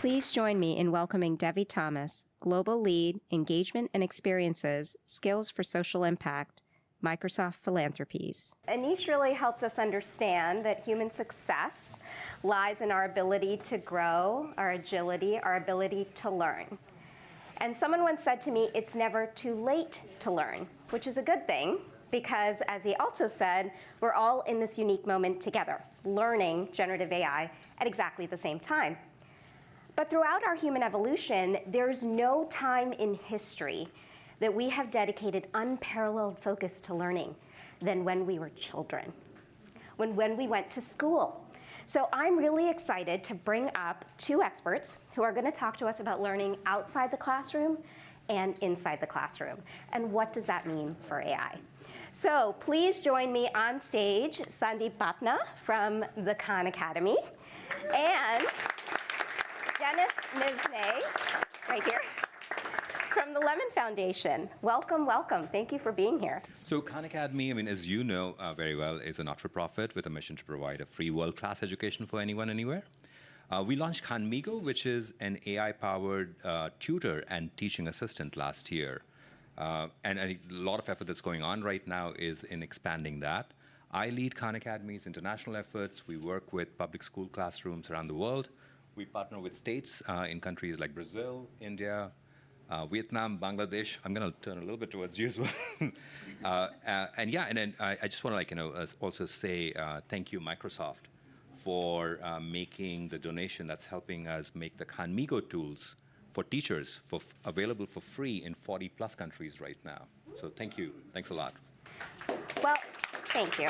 Please join me in welcoming Devi Thomas, Global Lead, Engagement and Experiences, Skills for Social Impact, Microsoft Philanthropies. Anish really helped us understand that human success lies in our ability to grow, our agility, our ability to learn. And someone once said to me, it's never too late to learn, which is a good thing, because as he also said, we're all in this unique moment together, learning generative AI at exactly the same time. But throughout our human evolution, there's no time in history that we have dedicated unparalleled focus to learning than when we were children, when we went to school. So I'm really excited to bring up two experts who are going to talk to us about learning outside the classroom and inside the classroom. And what does that mean for AI? So please join me on stage, Sandeep Bapna from the Khan Academy, and Dennis Misnay, right here, from the Lemann Foundation. Welcome, welcome. Thank you for being here. So Khan Academy, as you know very well, is a not-for-profit with a mission to provide a free world-class education for anyone, anywhere. We launched Khanmigo, which is an AI-powered tutor and teaching assistant last year. And a lot of effort that's going on right now is in expanding that. I lead Khan Academy's international efforts. We work with public school classrooms around the world. We partner with states in countries like Brazil, India, Vietnam, Bangladesh. I'm going to turn a little bit towards you as well. And then I just want to also say thank you, Microsoft, for making the donation that's helping us make the Khanmigo tools for teachers available for free in 40 plus countries right now. So thank you. Thanks a lot. Well, thank you.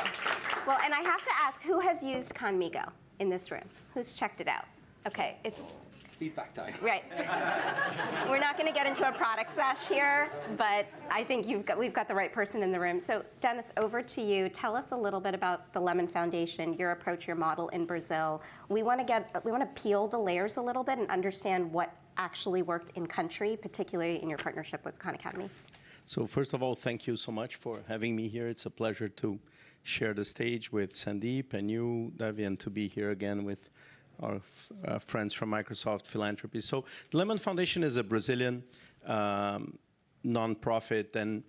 Well, and I have to ask, who has used Khanmigo in this room? Who's checked it out? Okay, it's feedback time. Right. We're not going to get into a product sesh here, but I think we've got the right person in the room. So Dennis, over to you. Tell us a little bit about the Lemann Foundation, your approach, your model in Brazil. We want to peel the layers a little bit and understand what actually worked in country, particularly in your partnership with Khan Academy. So first of all, thank you so much for having me here. It's a pleasure to share the stage with Sandeep and you, Devi, and to be here again with our friends from Microsoft Philanthropies. So the Lemann Foundation is a Brazilian nonprofit, and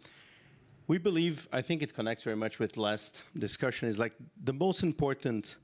we believe, I think it connects very much with last discussion, is like the most important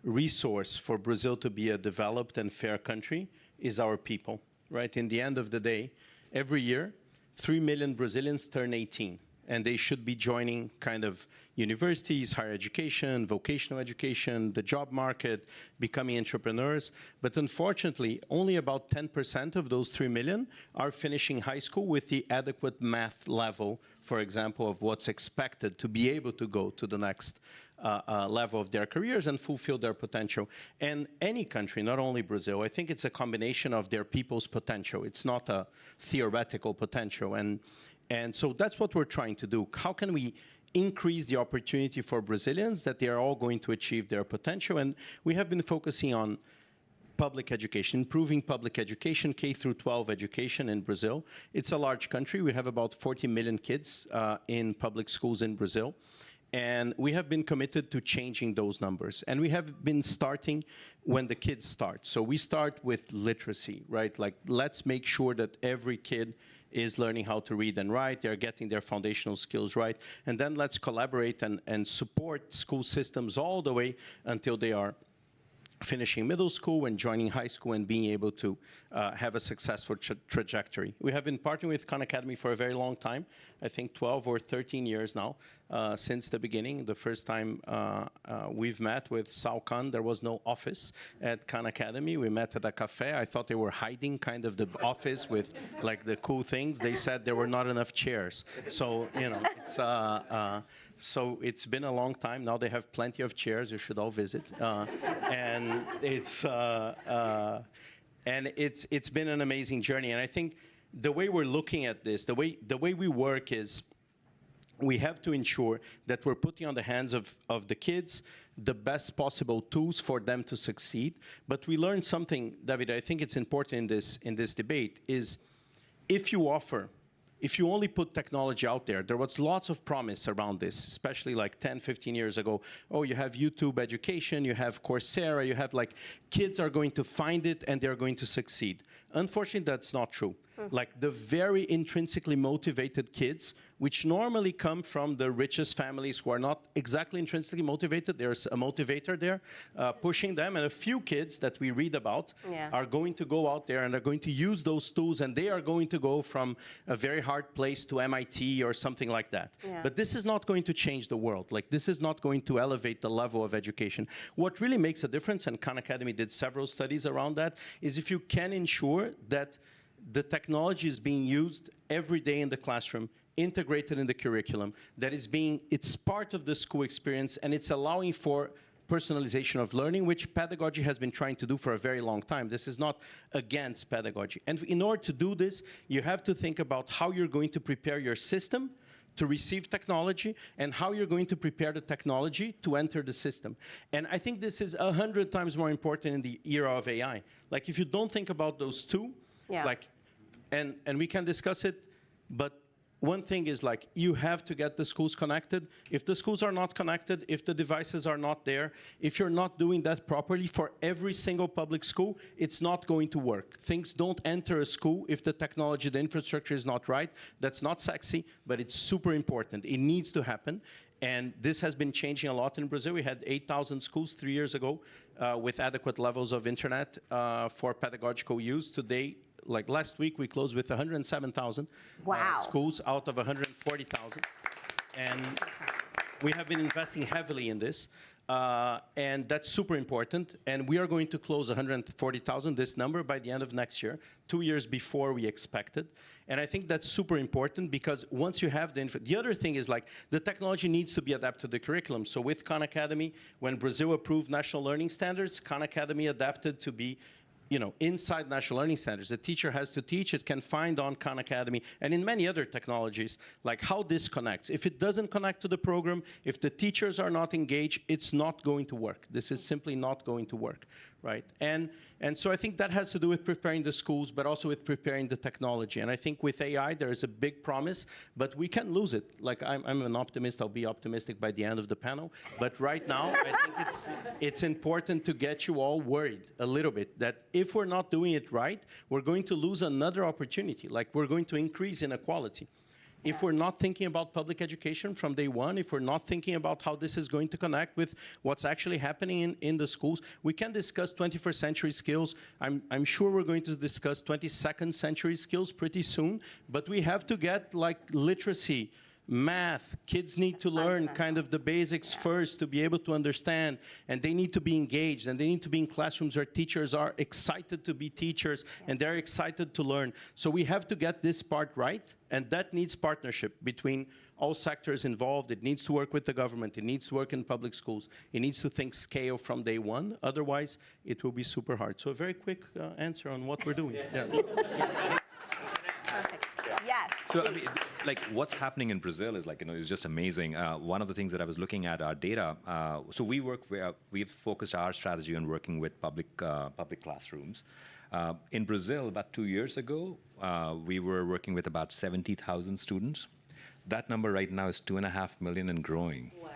resource for Brazil to be a developed and fair country is our people, right? In the end of the day, every year, 3 million Brazilians turn 18. And they should be joining kind of universities, higher education, vocational education, the job market, becoming entrepreneurs. But unfortunately, only about 10% of those 3 million are finishing high school with the adequate math level, for example, of what's expected to be able to go to the next level of their careers and fulfill their potential. And any country, not only Brazil, I think it's a combination of their people's potential. It's not a theoretical potential. And so that's what we're trying to do. How can we increase the opportunity for Brazilians that they are all going to achieve their potential? And we have been focusing on public education, improving public education, K through 12 education in Brazil. It's a large country. We have about 40 million kids in public schools in Brazil. And we have been committed to changing those numbers. And we have been starting when the kids start. So we start with literacy, right? Like, let's make sure that every kid is learning how to read and write. They're getting their foundational skills right. And then let's collaborate and support school systems all the way until they are finishing middle school and joining high school and being able to have a successful trajectory. We have been partnering with Khan Academy for a very long time, I think 12 or 13 years now, since the beginning. The first time we've met with Sal Khan, there was no office at Khan Academy. We met at a cafe. I thought they were hiding kind of the office with like the cool things. They said there were not enough chairs. So, it's... So it's been a long time. Now they have plenty of chairs. You should all visit. And it's been an amazing journey. And I think the way we're looking at this, the way we work is we have to ensure that we're putting on the hands of the kids the best possible tools for them to succeed. But we learned something, David, I think it's important in this debate, is if you offer if you only put technology out there, there was lots of promise around this, especially like 10, 15 years ago. Oh, you have YouTube education, you have Coursera, you have like, kids are going to find it and they're going to succeed. Unfortunately, that's not true. Like the very intrinsically motivated kids, which normally come from the richest families who are not exactly intrinsically motivated, there's a motivator there pushing them, and a few kids that we read about are going to go out there and are going to use those tools, and they are going to go from a very hard place to MIT or something like that. But this is not going to change the world. Like, this is not going to elevate the level of education. What really makes a difference, and Khan Academy did several studies around that, is if you can ensure that the technology is being used every day in the classroom, integrated in the curriculum, that it's part of the school experience, and it's allowing for personalization of learning, which pedagogy has been trying to do for a very long time. This is not against pedagogy. And in order to do this, you have to think about how you're going to prepare your system to receive technology, and how you're going to prepare the technology to enter the system. And I think this is 100 times more important in the era of AI. Like, if you don't think about those two, like, and we can discuss it, but one thing is, like, you have to get the schools connected. If the schools are not connected, if the devices are not there, if you're not doing that properly for every single public school, it's not going to work. Things don't enter a school if the technology, the infrastructure is not right. That's not sexy, but it's super important. It needs to happen. And this has been changing a lot in Brazil. We had 8,000 schools 3 years ago with adequate levels of internet for pedagogical use. Today, like last week, we closed with 107,000 schools out of 140,000. And we have been investing heavily in this. And that's super important. And we are going to close 140,000, this number, by the end of next year, 2 years before we expected. And I think that's super important, because once you have the other thing is, like, the technology needs to be adapted to the curriculum. So with Khan Academy, when Brazil approved national learning standards, Khan Academy adapted to be, you know, inside national learning standards. The teacher has to teach. It can find on Khan Academy and in many other technologies, like, how this connects. If it doesn't connect to the program, if the teachers are not engaged, it's not going to work. This is simply not going to work, right? And so I think that has to do with preparing the schools, but also with preparing the technology. And I think with AI, there is a big promise, but we can lose it. Like, I'm an optimist. I'll be optimistic by the end of the panel. But right now, I think it's important to get you all worried a little bit that if we're not doing it right, we're going to lose another opportunity. Like, we're going to increase inequality. If we're not thinking about public education from day one, if we're not thinking about how this is going to connect with what's actually happening in the schools, we can discuss 21st century skills. I'm sure we're going to discuss 22nd century skills pretty soon, but we have to get, like, literacy, math. Kids need to learn kind of the basics first to be able to understand, and they need to be engaged, and they need to be in classrooms where teachers are excited to be teachers, and they're excited to learn. So we have to get this part right, and that needs partnership between all sectors involved. It needs to work with the government. It needs to work in public schools. It needs to think scale from day one. Otherwise, it will be super hard. So a very quick answer on what we're doing. Perfect. Yes. So, I mean, like, what's happening in Brazil is, like, you know, it's just amazing. One of the things that I was looking at our data. So we've focused our strategy on working with public classrooms. In Brazil, about 2 years ago, we were working with about 70,000 students. That number right now is 2.5 million and growing. Wow.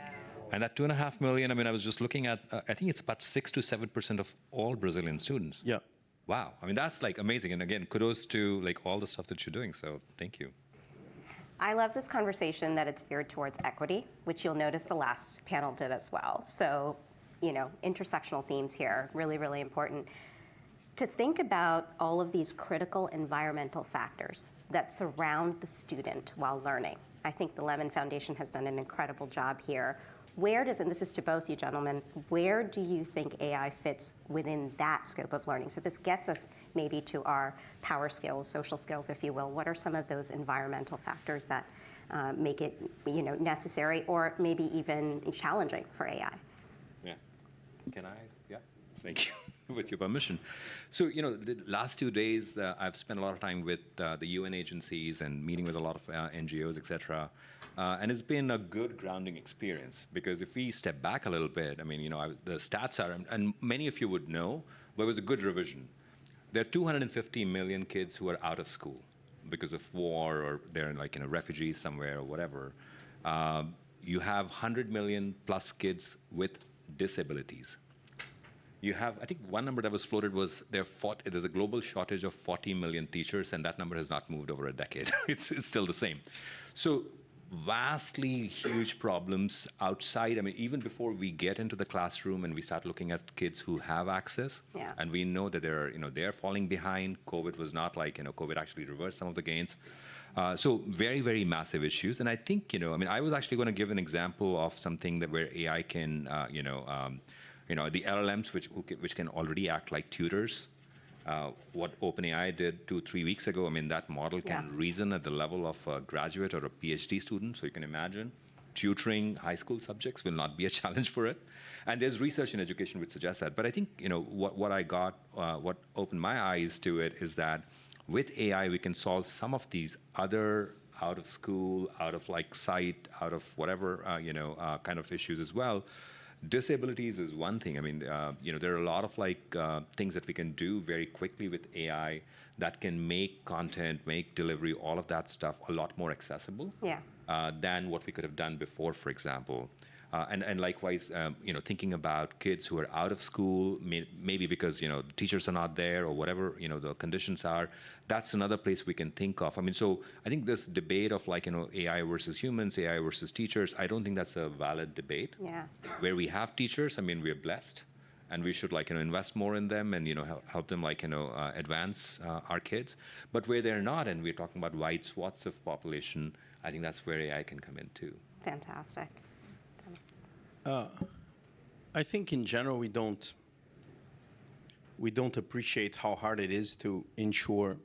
And that 2.5 million, I mean, I was just looking at, I think it's about 6 to 7% of all Brazilian students. Yeah. Wow. I mean, that's, like, amazing. And again, kudos to, like, all the stuff that you're doing. So thank you. I love this conversation that it's veered towards equity, which you'll notice the last panel did as well. So, you know, intersectional themes here, really, really important. To think about all of these critical environmental factors that surround the student while learning. I think the Lemann Foundation has done an incredible job here. Where does, and this is to both you gentlemen, where do you think AI fits within that scope of learning? So this gets us maybe to our power skills, social skills, if you will. What are some of those environmental factors that make it, you know, necessary or maybe even challenging for AI? Yeah. Can I? Yeah. Thank you. With your permission. So, you know, the last 2 days, I've spent a lot of time with the UN agencies and meeting with a lot of NGOs, et cetera. And it's been a good grounding experience, because if we step back a little bit, I mean, you know, the stats are, and many of you would know, but it was a good revision. There are 250 million kids who are out of school. because of war or they're like refugees somewhere or whatever, you have 100 million plus kids with disabilities. You have, I think one number that was floated was there's a global shortage of 40 million teachers, and that number has not moved over a decade. It's still the same. So vastly huge problems outside. I mean, even before we get into the classroom and we start looking at kids who have access, and we know that they're falling behind. COVID was not like, COVID actually reversed some of the gains. So very, very massive issues. And I think, I was actually going to give an example of something that where AI can, the LLMs, which can already act like tutors. What OpenAI did 2-3 weeks ago, that model can reason at the level of a graduate or a PhD student. So you can imagine tutoring high school subjects will not be a challenge for it. And there's research in education which suggests that. But I think what opened my eyes to it is that with AI we can solve some of these other out of school, out of sight, out of whatever kind of issues as well. Disabilities is one thing. There are a lot of things that we can do very quickly with AI that can make content, make delivery, all of that stuff a lot more accessible than what we could have done before, for example. And likewise, thinking about kids who are out of school, maybe because the teachers are not there or whatever the conditions are. That's another place we can think of. So I think this debate of AI versus humans, AI versus teachers, I don't think that's a valid debate. Yeah. Where we have teachers, we're blessed, and we should invest more in them and help them advance our kids. But where they're not, and we're talking about wide swaths of population, I think that's where AI can come in too. Fantastic. I think in general we don't appreciate how hard it is to ensure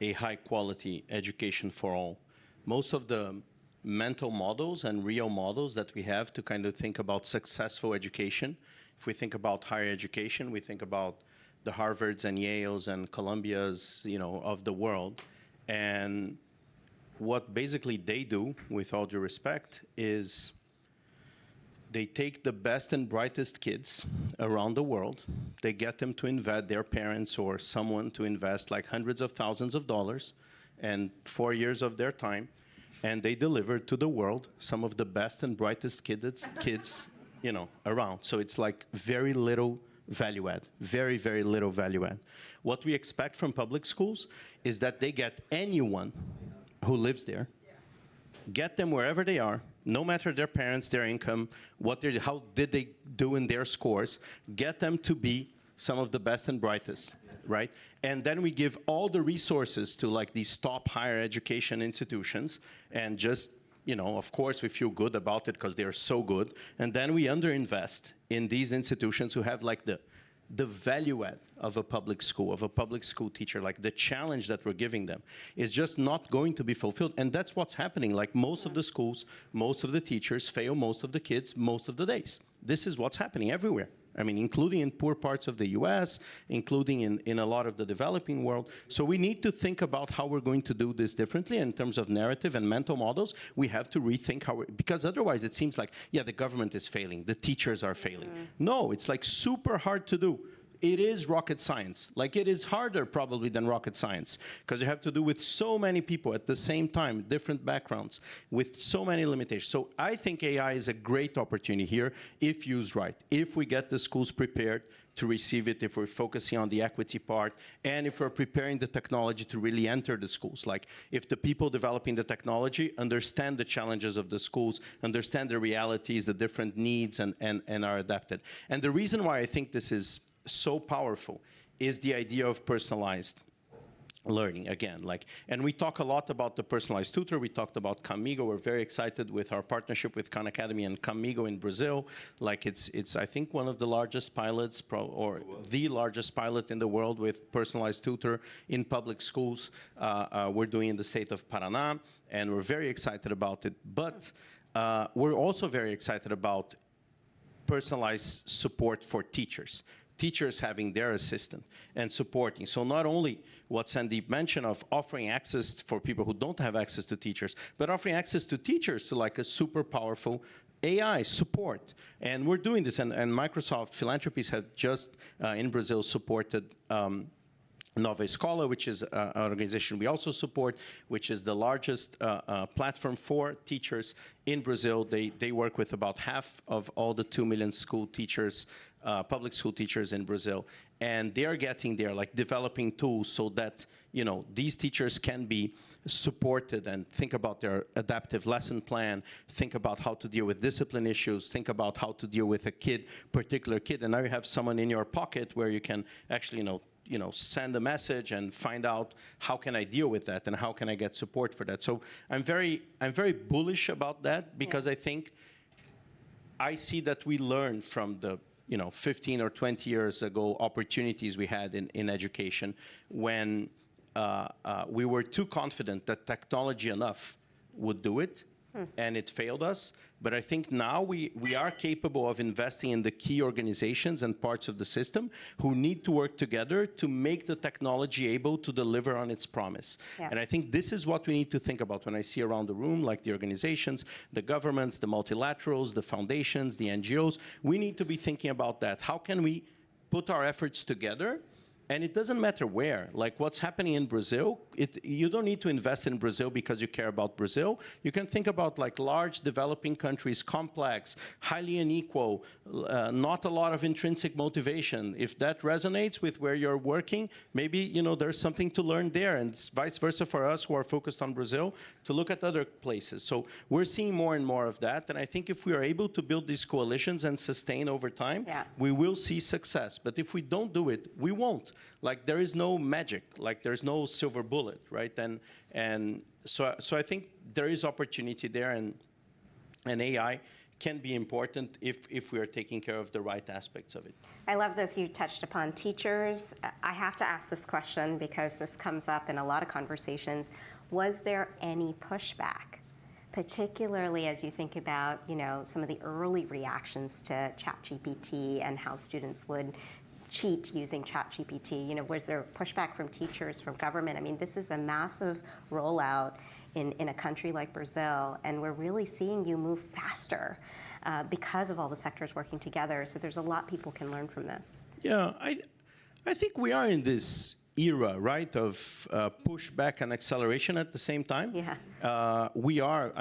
a high quality education for all. Most of the mental models and real models that we have to kind of think about successful education, if we think about higher education, we think about the Harvards and Yales and Columbias, of the world. And what basically they do, with all due respect, is they take the best and brightest kids around the world. They get them to invest, their parents or someone to invest hundreds of thousands of dollars and 4 years of their time, and they deliver to the world some of the best and brightest kids around. So it's very little value add, very, very little value add. What we expect from public schools is that they get anyone who lives there, get them wherever they are, no matter their parents, their income, how did they do in their scores, get them to be some of the best and brightest, right? And then we give all the resources to these top higher education institutions, and just, of course we feel good about it because they're so good, and then we underinvest in these institutions who have the value add of a public school teacher, the challenge that we're giving them is just not going to be fulfilled. And that's what's happening. Most of the schools, most of the teachers fail most of the kids most of the days. This is what's happening everywhere. Including in poor parts of the US, including in a lot of the developing world. So we need to think about how we're going to do this differently in terms of narrative and mental models. We have to rethink because otherwise it seems the government is failing, the teachers are failing. No, it's super hard to do. It is rocket science. It is harder probably than rocket science because you have to do with so many people at the same time, different backgrounds, with so many limitations. So I think AI is a great opportunity here if used right. If we get the schools prepared to receive it, if we're focusing on the equity part, and if we're preparing the technology to really enter the schools. If the people developing the technology understand the challenges of the schools, understand the realities, the different needs, and are adapted. And the reason why I think this is so powerful is the idea of personalized learning again. And we talk a lot about the personalized tutor. We talked about Camigo. We're very excited with our partnership with Khan Academy and Camigo in Brazil. It's I think one of the largest pilots or the largest pilot in the world with personalized tutor in public schools. We're doing in the state of Paraná, and we're very excited about it. But we're also very excited about personalized support for teachers. Teachers having their assistant and supporting. So not only what Sandeep mentioned of offering access for people who don't have access to teachers, but offering access to teachers to a super powerful AI support. And we're doing this, and Microsoft Philanthropies had just in Brazil supported Nova Escola, which is an organization we also support, which is the largest platform for teachers in Brazil. They work with about half of all the 2 million school teachers, public school teachers in Brazil. And they are getting there, like developing tools so that, you know, these teachers can be supported and think about their adaptive lesson plan, think about how to deal with discipline issues, think about how to deal with a particular kid. And now you have someone in your pocket where you can actually, send a message and find out how can I deal with that and how can I get support for that. So I'm very bullish about that because I think I see that we learned from the 15 or 20 years ago opportunities we had in education when we were too confident that technology enough would do it, and it failed us. But I think now we are capable of investing in the key organizations and parts of the system who need to work together to make the technology able to deliver on its promise. Yeah. And I think this is what we need to think about when I see around the room, like the organizations, the governments, the multilaterals, the foundations, the NGOs. We need to be thinking about that. How can we put our efforts together? And it doesn't matter where. Like what's happening in Brazil, you don't need to invest in Brazil because you care about Brazil. You can think about like large developing countries, complex, highly unequal, not a lot of intrinsic motivation. If that resonates with where you're working, maybe there's something to learn there. And it's vice versa for us who are focused on Brazil to look at other places. So we're seeing more and more of that. And I think if we are able to build these coalitions and sustain over time, we will see success. But if we don't do it, we won't. Like there is no magic, like there's no silver bullet, right? And so I think there is opportunity there, and AI can be important if we are taking care of the right aspects of it. I love this. You touched upon teachers. I have to ask this question because this comes up in a lot of conversations. Was there any pushback, particularly as you think about, some of the early reactions to ChatGPT and how students would cheat using ChatGPT? Was there pushback from teachers, from government? I mean, this is a massive rollout in a country like Brazil, and we're really seeing you move faster because of all the sectors working together. So there's a lot people can learn from this. Yeah, I think we are in this era, right, of pushback and acceleration at the same time. Yeah. We are,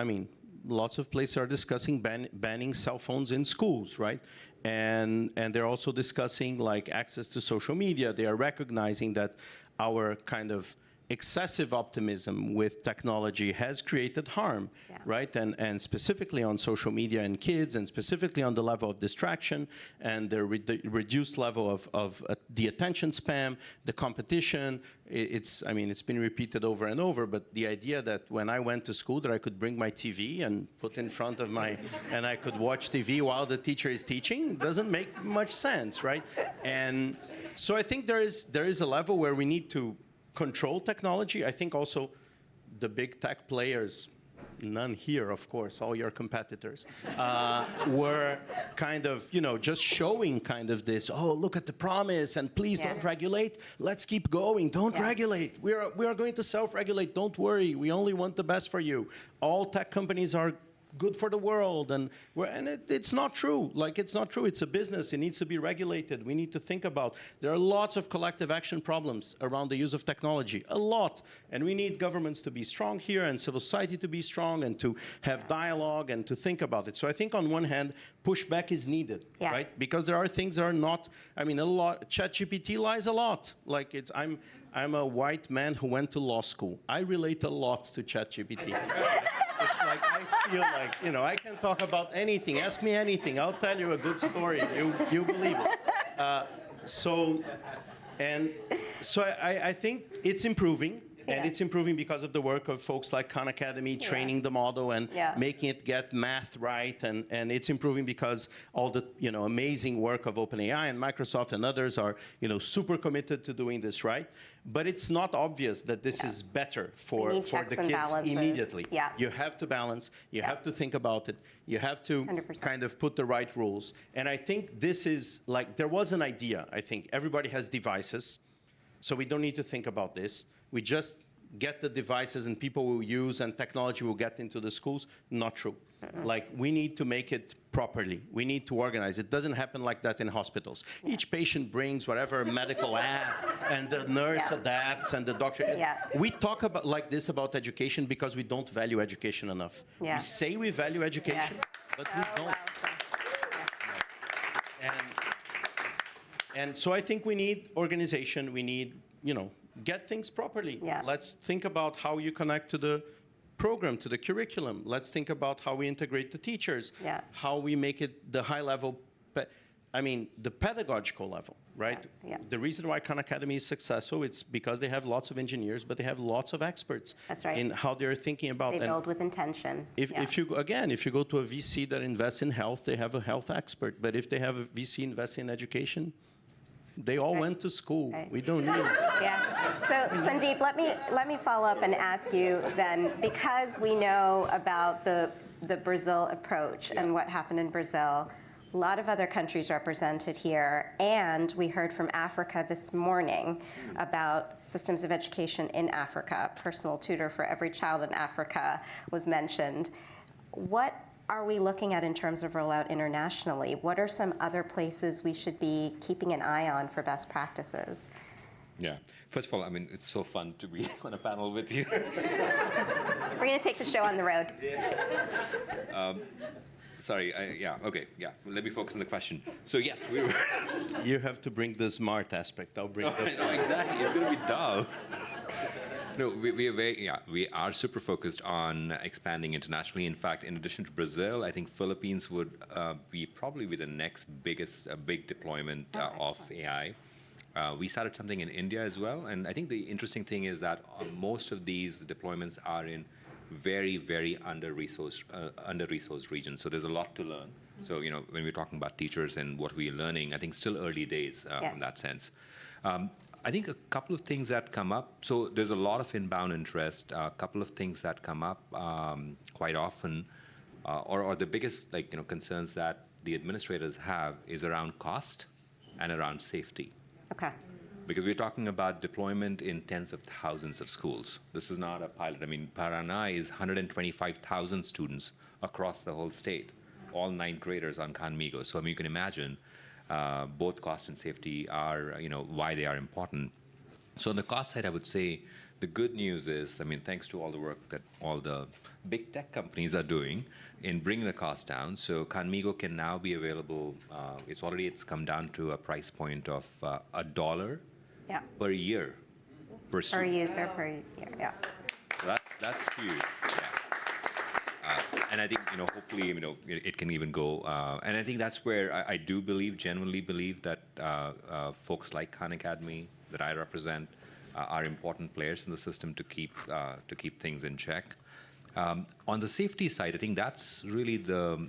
lots of places are discussing banning cell phones in schools, right? And they're also discussing like access to social media. They are recognizing that our kind of excessive optimism with technology has created harm, right? And specifically on social media and kids, and specifically on the level of distraction and the reduced level of the attention span, the competition. It's been repeated over and over, but the idea that when I went to school that I could bring my TV and put in front of and I could watch TV while the teacher is teaching doesn't make much sense, right? And so I think there is a level where we need to control technology. I think also the big tech players, none here, of course, all your competitors, were kind of, just showing kind of this, oh, look at the promise, and please don't regulate. Let's keep going. Don't regulate. We are going to self-regulate. Don't worry. We only want the best for you. All tech companies are good for the world, and it's not true. Like, it's not true. It's a business. It needs to be regulated. We need to think about. There are lots of collective action problems around the use of technology, a lot, and we need governments to be strong here and civil society to be strong and to have dialogue and to think about it. So I think on one hand, pushback is needed, right? Because there are things that are not. A lot. ChatGPT lies a lot. Like I'm a white man who went to law school. I relate a lot to ChatGPT. It's like, I feel like, I can talk about anything. Ask me anything. I'll tell you a good story. You believe it. So I think it's improving. And it's improving because of the work of folks like Khan Academy training the model and making it get math right. And it's improving because all the amazing work of OpenAI and Microsoft and others are super committed to doing this right. But it's not obvious that this is better for the kids immediately. Yeah. You have to balance. You have to think about it. You have to 100%. kind of put the right rules. And I think this is like, there was an idea. I think everybody has devices, so we don't need to think about this. We just get the devices and people will use and technology will get into the schools. Not true. Like, we need to make it properly. We need to organize. It doesn't happen like that in hospitals. Each patient brings whatever medical app, and the nurse adapts, and the doctor. We talk about like this about education because we don't value education enough. We say we value education, but we don't. And so I think we need organization. We need, get things properly. Let's think about how you connect to the program, to the curriculum. Let's think about how we integrate the teachers, how we make it the high level, the pedagogical level, right? The reason why Khan Academy is successful, it's because they have lots of engineers, but they have lots of experts. That's right. In how they're thinking about. They build with intention. If you go to a VC that invests in health, they have a health expert. But if they have a VC investing in education, they all went to school. We don't need it. So Sandeep, let me follow up and ask you then, because we know about the Brazil approach and what happened in Brazil, a lot of other countries represented here, and we heard from Africa this morning about systems of education in Africa. Personal tutor for every child in Africa was mentioned. What are we looking at in terms of rollout internationally? What are some other places we should be keeping an eye on for best practices? Yeah. First of all, it's so fun to be on a panel with you. We're going to take the show on the road. Sorry. Let me focus on the question. So yes, we were. You have to bring the smart aspect. I'll bring the. No, exactly. It's going to be dull. No, we are super focused on expanding internationally. In fact, in addition to Brazil, I think Philippines would probably be the next big deployment of AI. We started something in India as well, and I think the interesting thing is that most of these deployments are in very, very under-resourced regions. So there's a lot to learn. So when we're talking about teachers and what we're learning, I think still early days in that sense. I think a couple of things that come up. So there's a lot of inbound interest. A couple of things that come up quite often, or the biggest concerns that the administrators have is around cost and around safety. Okay. Because we're talking about deployment in tens of thousands of schools. This is not a pilot. Paraná is 125,000 students across the whole state, all 9th graders on Khan Migo. So you can imagine. Both cost and safety are, why they are important. So on the cost side, I would say the good news is, thanks to all the work that all the big tech companies are doing in bringing the cost down. So Khan Migo can now be available. It's come down to a price point of $1 per year per student. Per user per year. Yeah. So that's huge. And I think, hopefully, it can even go. And I think that's where I do genuinely believe that folks like Khan Academy that I represent are important players in the system to keep things in check. On the safety side, I think that's really the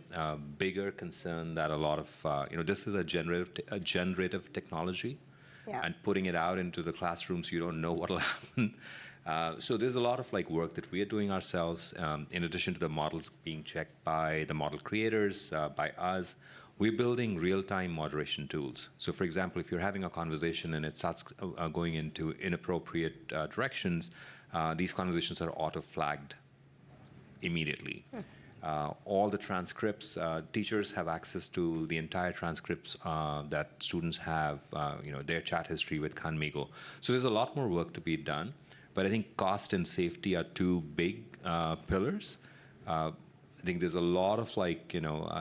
bigger concern that a lot of, this is a generative technology. And putting it out into the classrooms, you don't know what will happen. So there's a lot of work that we are doing ourselves, in addition to the models being checked by the model creators, by us. We're building real-time moderation tools. So for example, if you're having a conversation and it starts going into inappropriate directions, these conversations are auto-flagged immediately. All the transcripts, teachers have access to the entire transcripts that students have, their chat history with Khan Migo. So there's a lot more work to be done. But I think cost and safety are two big pillars. I think there's a lot of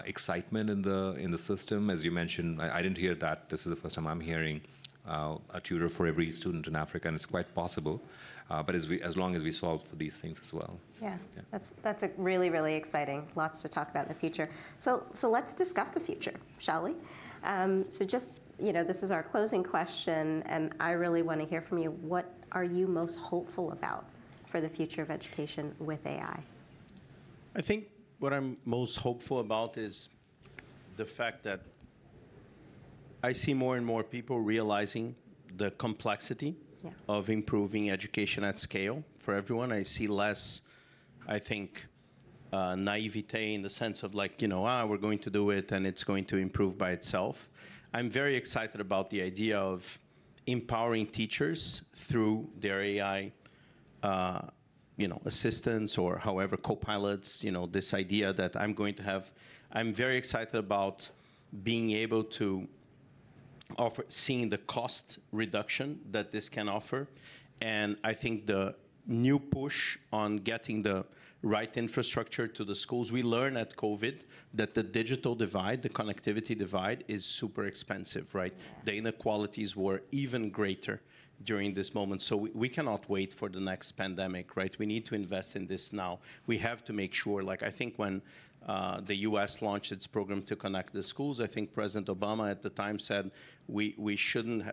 excitement in the system. As you mentioned, I didn't hear that. This is the first time I'm hearing a tutor for every student in Africa, and it's quite possible. But as long as we solve for these things as well. Yeah. That's a really, really exciting. Lots to talk about in the future. So let's discuss the future, shall we? So just, this is our closing question, and I really want to hear from you. What are you most hopeful about for the future of education with AI? I think what I'm most hopeful about is the fact that I see more and more people realizing the complexity of improving education at scale for everyone. I see less, I think, naivete in the sense of we're going to do it and it's going to improve by itself. I'm very excited about the idea of empowering teachers through their AI assistants or however co-pilots, this idea that I'm very excited about being able to seeing the cost reduction that this can offer. And I think the new push on getting the right infrastructure to the schools. We learned at COVID that the digital divide, the connectivity divide, is super expensive, right? The inequalities were even greater during this moment. So we cannot wait for the next pandemic, right? We need to invest in this now. We have to make sure, I think when the U.S. launched its program to connect the schools, I think President Obama at the time said we shouldn't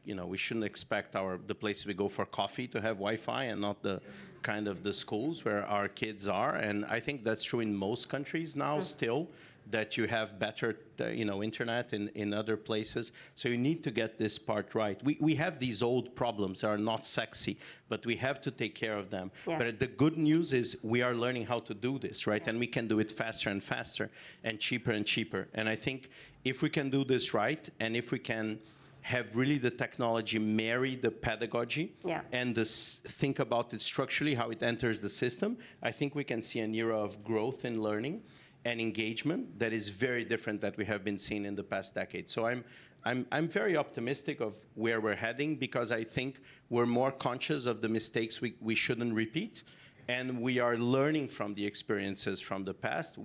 we shouldn't expect the place we go for coffee to have Wi-Fi and not the kind of the schools where our kids are. And I think that's true in most countries now still, that you have better internet in other places. So you need to get this part right. We have these old problems that are not sexy, but we have to take care of them. Yeah. But the good news is we are learning how to do this, right? Yeah. And we can do it faster and faster and cheaper. And I think if we can do this right, and if we can have really the technology marry the pedagogy and think about it structurally, how it enters the system, I think we can see an era of growth in learning and engagement that is very different that we have been seeing in the past decade. So I'm very optimistic of where we're heading, because I think we're more conscious of the mistakes we shouldn't repeat, and we are learning from the experiences from the past.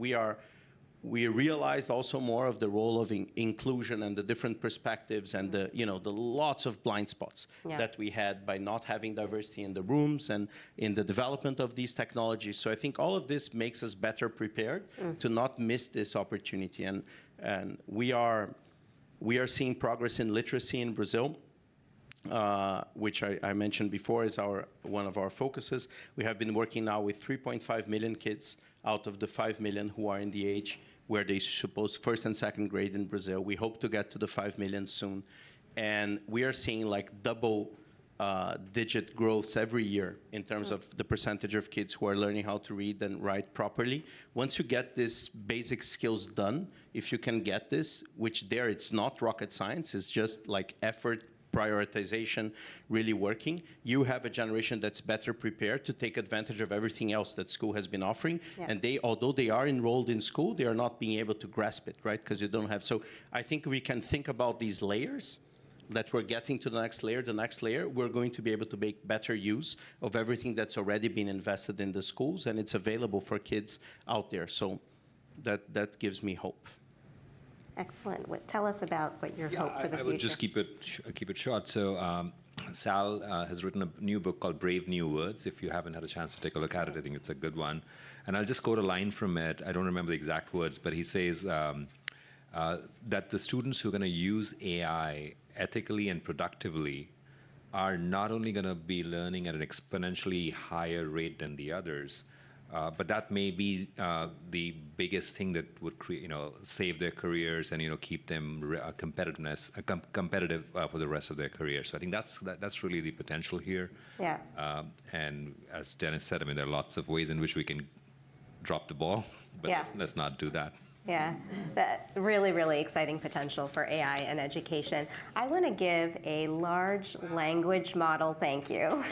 We realized also more of the role of inclusion and the different perspectives and the lots of blind spots that we had by not having diversity in the rooms and in the development of these technologies. So I think all of this makes us better prepared to not miss this opportunity. And we are seeing progress in literacy in Brazil, which I mentioned before is one of our focuses. We have been working now with 3.5 million kids out of the 5 million who are in the age where they suppose first and second grade in Brazil. We hope to get to the 5 million soon. And we are seeing double digit growths every year in terms of the percentage of kids who are learning how to read and write properly. Once you get this basic skills done, if you can get this, which it's not rocket science, it's just effort, prioritization, really working, you have a generation that's better prepared to take advantage of everything else that school has been offering. Yeah. And although they are enrolled in school, they are not being able to grasp it, right? Because you don't have. So I think we can think about these layers, that we're getting to the next layer, we're going to be able to make better use of everything that's already been invested in the schools, and it's available for kids out there. So that gives me hope. Excellent. Tell us about what your hope for the future. I would just keep it short. So Sal has written a new book called Brave New Words. If you haven't had a chance to take a look at it, I think it's a good one. And I'll just quote a line from it. I don't remember the exact words, but he says that the students who are going to use AI ethically and productively are not only going to be learning at an exponentially higher rate than the others, but that may be the biggest thing that would save their careers and keep them competitive for the rest of their career. So I think that's really the potential here. Yeah. And as Dennis said, there are lots of ways in which we can drop the ball, but let's not do that. Yeah, that really, really exciting potential for AI and education. I want to give a large language model thank you